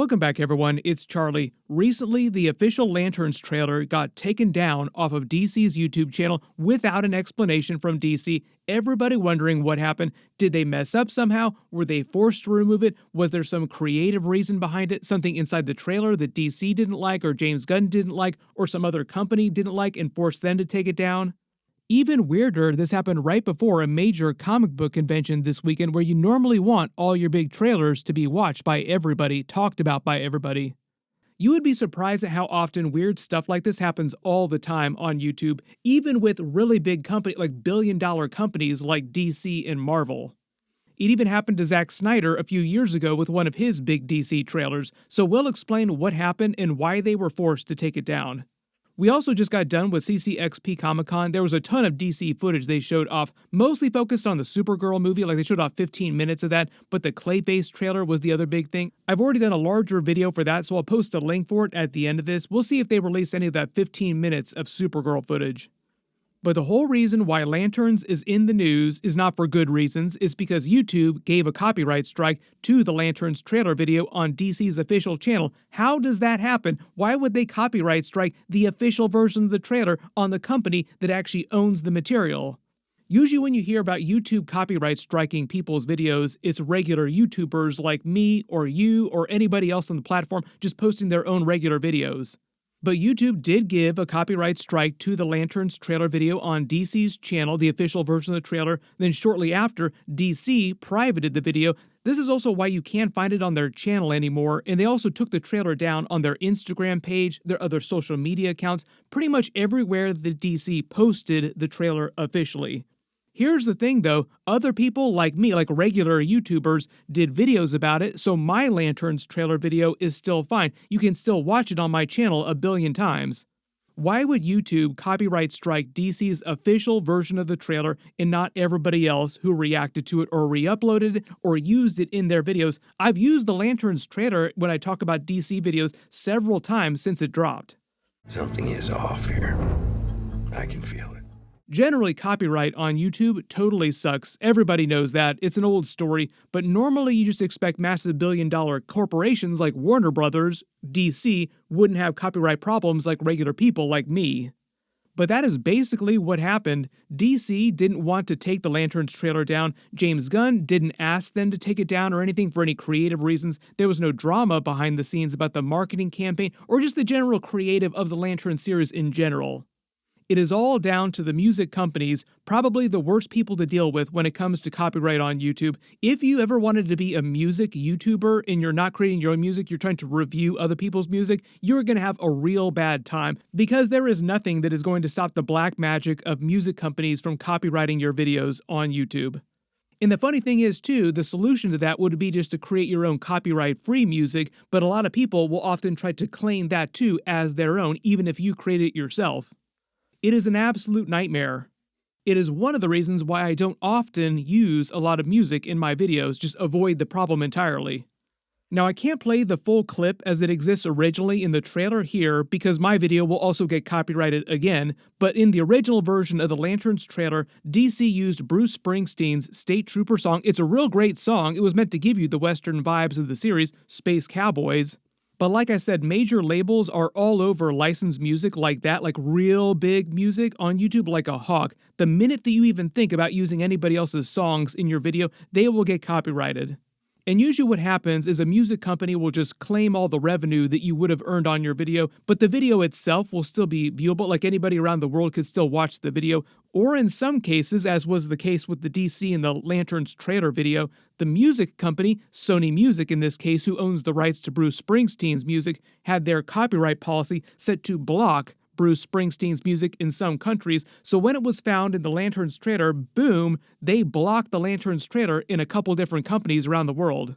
Welcome back, everyone. It's Charlie. Recently, the official Lanterns trailer got taken down off of DC's YouTube channel without an explanation from DC. Everybody wondering what happened. Did they mess up somehow? Were they forced to remove it? Was there some creative reason behind it? Something inside the trailer that DC didn't like, or James Gunn didn't like, or some other company didn't like and forced them to take it down? Even weirder, this happened right before a major comic book convention this weekend where you normally want all your big trailers to be watched by everybody, talked about by everybody. You would be surprised at how often weird stuff like this happens all the time on YouTube, even with really big companies like billion-dollar companies like DC and Marvel. It even happened to Zack Snyder a few years ago with one of his big DC trailers, so we'll explain what happened and why they were forced to take it down. We also just got done with CCXP Comic-Con. There was a ton of DC footage they showed off, mostly focused on the Supergirl movie, like they showed off 15 minutes of that, but the Clayface trailer was the other big thing. I've already done a larger video for that, so I'll post a link for it at the end of this. We'll see if they release any of that 15 minutes of Supergirl footage. But the whole reason why Lanterns is in the news is not for good reasons. It's because YouTube gave a copyright strike to the Lanterns trailer video on DC's official channel. How does that happen? Why would they copyright strike the official version of the trailer on the company that actually owns the material? Usually when you hear about YouTube copyright striking people's videos, it's regular YouTubers like me or you or anybody else on the platform just posting their own regular videos. But YouTube did give a copyright strike to the Lanterns trailer video on DC's channel, the official version of the trailer. Then shortly after, DC privated the video. This is also why you can't find it on their channel anymore, and they also took the trailer down on their Instagram page, their other social media accounts, pretty much everywhere that DC posted the trailer officially. Here's the thing though, other people like me, like regular YouTubers, did videos about it, so my Lanterns trailer video is still fine. You can still watch it on my channel a billion times. Why would YouTube copyright strike DC's official version of the trailer and not everybody else who reacted to it or re-uploaded it or used it in their videos? I've used the Lanterns trailer when I talk about DC videos several times since it dropped. Something is off here. I can feel it. Generally, copyright on YouTube totally sucks. Everybody knows that. It's an old story, but normally you just expect massive billion-dollar corporations like Warner Brothers, DC, wouldn't have copyright problems like regular people like me. But that is basically what happened. DC didn't want to take the Lanterns trailer down. James Gunn didn't ask them to take it down or anything for any creative reasons. There was no drama behind the scenes about the marketing campaign or just the general creative of the Lantern series in general. It is all down to the music companies, probably the worst people to deal with when it comes to copyright on YouTube. If you ever wanted to be a music YouTuber and you're not creating your own music, you're trying to review other people's music, you're going to have a real bad time because there is nothing that is going to stop the black magic of music companies from copyrighting your videos on YouTube. And the funny thing is, too, the solution to that would be just to create your own copyright-free music, but a lot of people will often try to claim that, too, as their own, even if you create it yourself. It is an absolute nightmare. It is one of the reasons why I don't often use a lot of music in my videos, just avoid the problem entirely. Now I can't play the full clip as it exists originally in the trailer here because my video will also get copyrighted again, but in the original version of the Lanterns trailer, DC used Bruce Springsteen's State Trooper song. It's a real great song. It was meant to give you the Western vibes of the series, Space Cowboys. But like I said, major labels are all over licensed music like that, like real big music on YouTube like a hawk. The minute that you even think about using anybody else's songs in your video, they will get copyrighted. And usually what happens is a music company will just claim all the revenue that you would have earned on your video, but the video itself will still be viewable, like anybody around the world could still watch the video. Or in some cases, as was the case with the DC and the Lanterns trailer video, the music company, Sony Music in this case, who owns the rights to Bruce Springsteen's music, had their copyright policy set to block Bruce Springsteen's music in some countries, so when it was found in the Lanterns trailer, boom, they blocked the Lanterns trailer in a couple different companies around the world.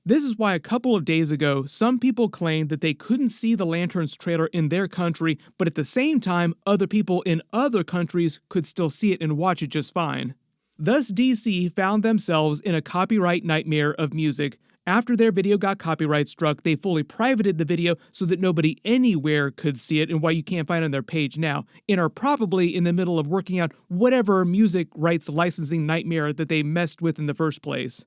This is why a couple of days ago, some people claimed that they couldn't see the Lanterns trailer in their country, but at the same time, other people in other countries could still see it and watch it just fine. Thus, DC found themselves in a copyright nightmare of music. After their video got copyright struck, they fully privated the video so that nobody anywhere could see it, and why you can't find it on their page now, and are probably in the middle of working out whatever music rights licensing nightmare that they messed with in the first place.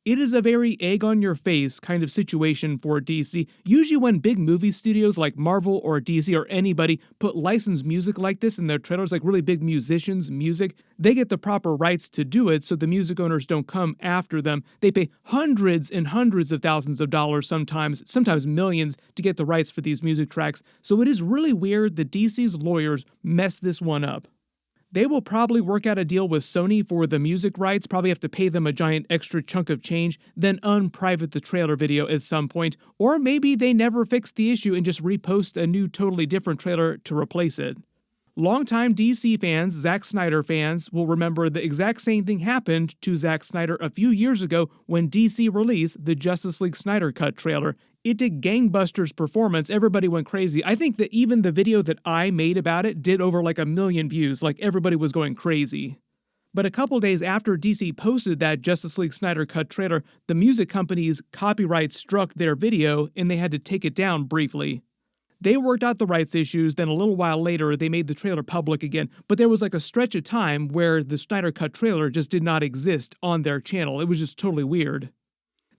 It is a very egg on your face kind of situation for DC. Usually when big movie studios like Marvel or DC or anybody put licensed music like this in their trailers, like really big musicians' music, they get the proper rights to do it so the music owners don't come after them. They pay hundreds and hundreds of thousands of dollars sometimes millions to get the rights for these music tracks. So it is really weird that DC's lawyers messed this one up. They will probably work out a deal with Sony for the music rights, probably have to pay them a giant extra chunk of change, then unprivate the trailer video at some point, or maybe they never fix the issue and just repost a new totally different trailer to replace it. Longtime DC fans, Zack Snyder fans, will remember the exact same thing happened to Zack Snyder a few years ago when DC released the Justice League Snyder Cut trailer. It did gangbusters performance, everybody went crazy. I think that even the video that I made about it did over like 1 million views, like everybody was going crazy. But a couple days after DC posted that Justice League Snyder Cut trailer, the music company's copyright struck their video and they had to take it down briefly. They worked out the rights issues, then a little while later they made the trailer public again, but there was like a stretch of time where the Snyder Cut trailer just did not exist on their channel. It was just totally weird.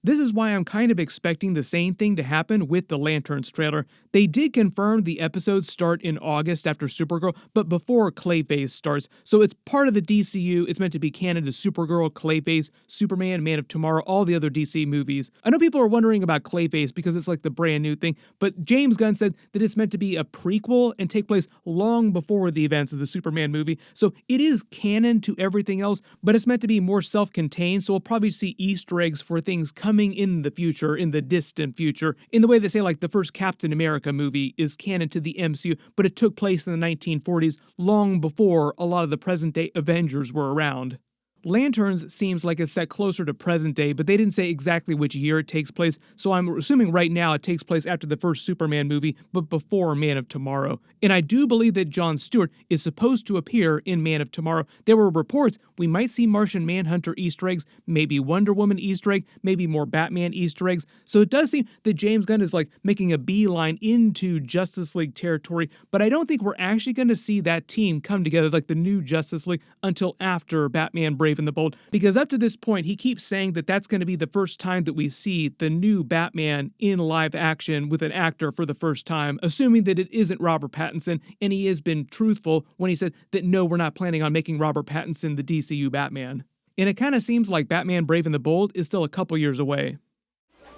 This is why I'm kind of expecting the same thing to happen with the Lanterns trailer. They did confirm the episodes start in August after Supergirl, but before Clayface starts. So it's part of the DCU. It's meant to be canon to Supergirl, Clayface, Superman, Man of Tomorrow, all the other DC movies. I know people are wondering about Clayface because it's like the brand new thing, but James Gunn said that it's meant to be a prequel and take place long before the events of the Superman movie. So it is canon to everything else, but it's meant to be more self-contained, so we'll probably see Easter eggs for things coming in the future, in the distant future, in the way they say like the first Captain America movie is canon to the MCU, but it took place in the 1940s, long before a lot of the present-day Avengers were around. Lanterns seems like it's set closer to present day, but they didn't say exactly which year it takes place, so I'm assuming right now it takes place after the first Superman movie, but before Man of Tomorrow. And I do believe that Jon Stewart is supposed to appear in Man of Tomorrow. There were reports we might see Martian Manhunter Easter eggs, maybe Wonder Woman Easter egg, maybe more Batman Easter eggs, so it does seem that James Gunn is like making a beeline into Justice League territory, but I don't think we're actually going to see that team come together like the new Justice League until after Batman Brave and the Bold, because up to this point he keeps saying that that's going to be the first time that we see the new Batman in live action with an actor for the first time, assuming that it isn't Robert Pattinson, and he has been truthful when he said that no, we're not planning on making Robert Pattinson the DCU Batman. And it kind of seems like Batman Brave and the Bold is still a couple years away.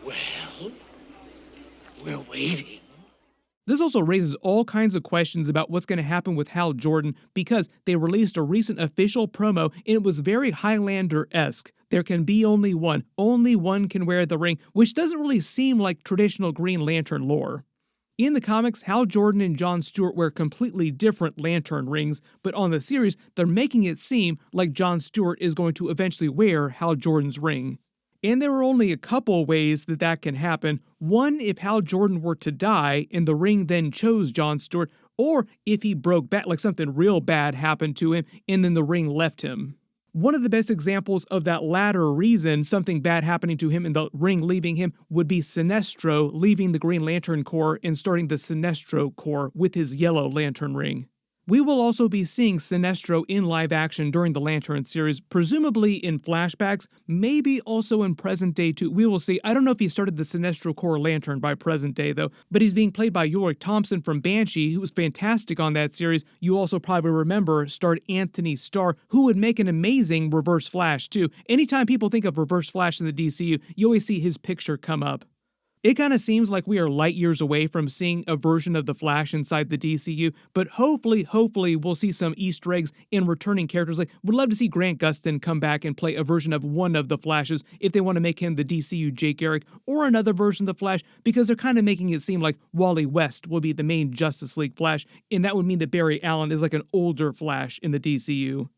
Well, we're waiting. This also raises all kinds of questions about what's going to happen with Hal Jordan because they released a recent official promo and it was very Highlander-esque. There can be only one can wear the ring, which doesn't really seem like traditional Green Lantern lore. In the comics, Hal Jordan and Jon Stewart wear completely different lantern rings, but on the series, they're making it seem like Jon Stewart is going to eventually wear Hal Jordan's ring. And there are only a couple ways that can happen. One, if Hal Jordan were to die and the ring then chose Jon Stewart, or if he broke bad, like something real bad happened to him and then the ring left him. One of the best examples of that latter reason, something bad happening to him and the ring leaving him, would be Sinestro leaving the Green Lantern Corps and starting the Sinestro Corps with his yellow lantern ring. We will also be seeing Sinestro in live action during the Lantern series, presumably in flashbacks, maybe also in present day too. We will see. I don't know if he started the Sinestro Corps Lantern by present day though, but he's being played by Yorick Thompson from Banshee, who was fantastic on that series. You also probably remember starred Anthony Starr, who would make an amazing Reverse Flash too. Anytime people think of Reverse Flash in the DCU, you always see his picture come up. It kind of seems like we are light years away from seeing a version of the Flash inside the DCU, but hopefully we'll see some Easter eggs in returning characters. Like, would love to see Grant Gustin come back and play a version of one of the Flashes if they want to make him the DCU Jake Garrick, or another version of the Flash, because they're kind of making it seem like Wally West will be the main Justice League Flash, and that would mean that Barry Allen is like an older Flash in the DCU.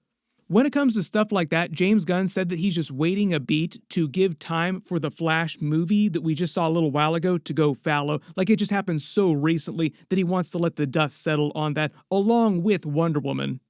When it comes to stuff like that, James Gunn said that he's just waiting a beat to give time for the Flash movie that we just saw a little while ago to go fallow. Like, it just happened so recently that he wants to let the dust settle on that, along with Wonder Woman.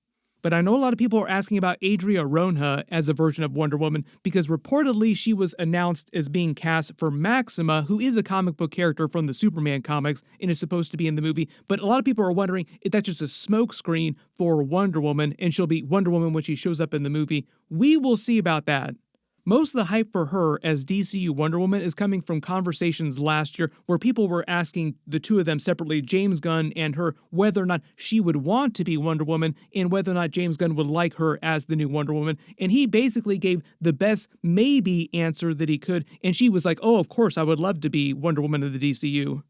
But I know a lot of people are asking about Adria Ronha as a version of Wonder Woman because reportedly she was announced as being cast for Maxima, who is a comic book character from the Superman comics and is supposed to be in the movie. But a lot of people are wondering if that's just a smokescreen for Wonder Woman and she'll be Wonder Woman when she shows up in the movie. We will see about that. Most of the hype for her as DCU Wonder Woman is coming from conversations last year where people were asking the two of them separately, James Gunn and her, whether or not she would want to be Wonder Woman and whether or not James Gunn would like her as the new Wonder Woman. And he basically gave the best maybe answer that he could. And she was like, oh, of course, I would love to be Wonder Woman of the DCU.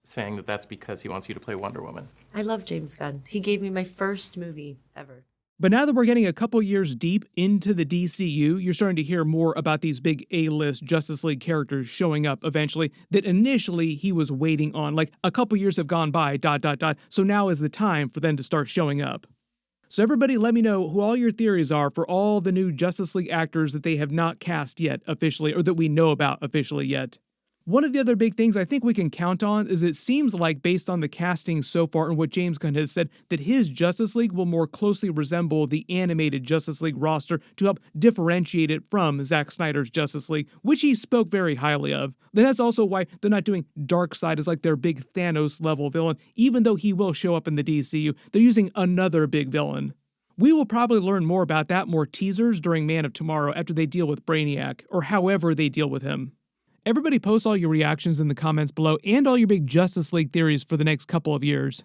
Saying that that's because he wants you to play Wonder Woman. I love James Gunn. He gave me my first movie ever. But now that we're getting a couple years deep into the DCU, you're starting to hear more about these big A-list Justice League characters showing up eventually that initially he was waiting on. Like, a couple years have gone by, ... So now is the time for them to start showing up. So everybody let me know who all your theories are for all the new Justice League actors that they have not cast yet officially, or that we know about officially yet. One of the other big things I think we can count on is it seems like, based on the casting so far and what James Gunn has said, that his Justice League will more closely resemble the animated Justice League roster to help differentiate it from Zack Snyder's Justice League, which he spoke very highly of. That's also why they're not doing Darkseid as like their big Thanos-level villain, even though he will show up in the DCU. They're using another big villain. We will probably learn more about that, more teasers during Man of Tomorrow after they deal with Brainiac, or however they deal with him. Everybody post all your reactions in the comments below and all your big Justice League theories for the next couple of years.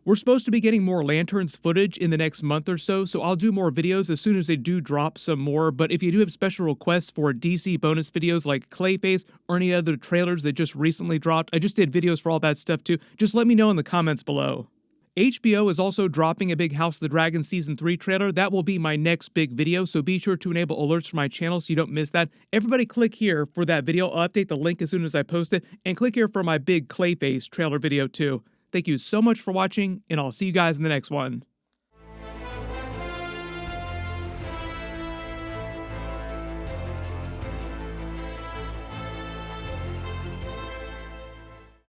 We're supposed to be getting more Lanterns footage in the next month or so I'll do more videos as soon as they do drop some more, but if you do have special requests for DC bonus videos like Clayface or any other trailers that just recently dropped, I just did videos for all that stuff too, just let me know in the comments below. HBO is also dropping a big House of the Dragon Season 3 trailer. That will be my next big video, so be sure to enable alerts for my channel so you don't miss that. Everybody click here for that video. I'll update the link as soon as I post it, and click here for my big Clayface trailer video too. Thank you so much for watching, and I'll see you guys in the next one.